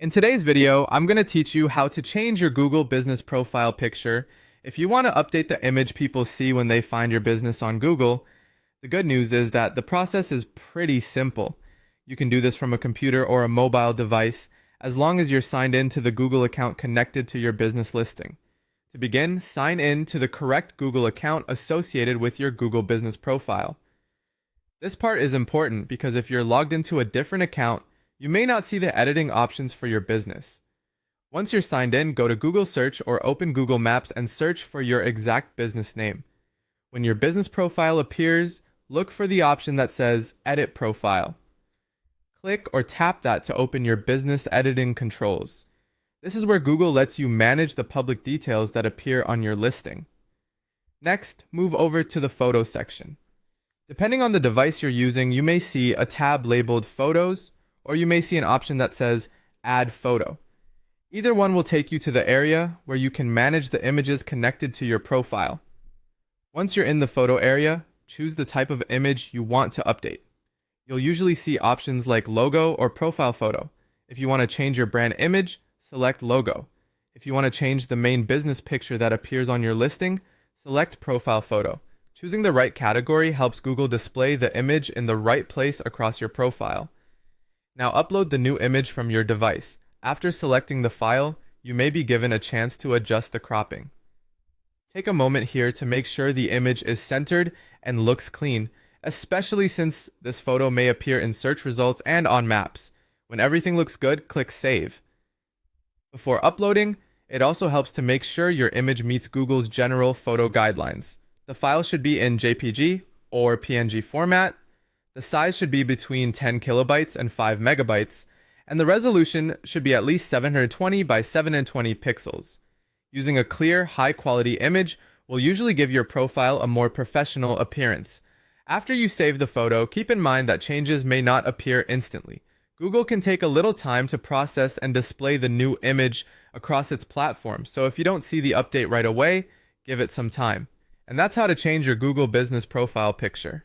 In today's video, I'm going to teach you how to change your Google business profile picture. If you want to update the image people see when they find your business on Google, the good news is that the process is pretty simple. You can do this from a computer or a mobile device as long as you're signed in to the Google account connected to your business listing. To begin, sign in to the correct Google account associated with your Google business profile. This part is important because if you're logged into a different account, you may not see the editing options for your business. Once you're signed in, go to Google Search or open Google Maps and search for your exact business name. When your business profile appears, look for the option that says Edit Profile. Click or tap that to open your business editing controls. This is where Google lets you manage the public details that appear on your listing. Next, move over to the Photo section. Depending on the device you're using, you may see a tab labeled Photos, or you may see an option that says Add Photo. Either one will take you to the area where you can manage the images connected to your profile. Once you're in the photo area, choose the type of image you want to update. You'll usually see options like logo or profile photo. If you want to change your brand image, select logo. If you want to change the main business picture that appears on your listing, select profile photo. Choosing the right category helps Google display the image in the right place across your profile. Now upload the new image from your device. After selecting the file, you may be given a chance to adjust the cropping. Take a moment here to make sure the image is centered and looks clean, especially since this photo may appear in search results and on maps. When everything looks good, click Save. Before uploading, it also helps to make sure your image meets Google's general photo guidelines. The file should be in JPG or PNG format. The size should be between 10 kilobytes and 5 megabytes, and the resolution should be at least 720 by 720 pixels. Using a clear, high-quality image will usually give your profile a more professional appearance. After you save the photo, keep in mind that changes may not appear instantly. Google can take a little time to process and display the new image across its platform, so if you don't see the update right away, give it some time. And that's how to change your Google business profile picture.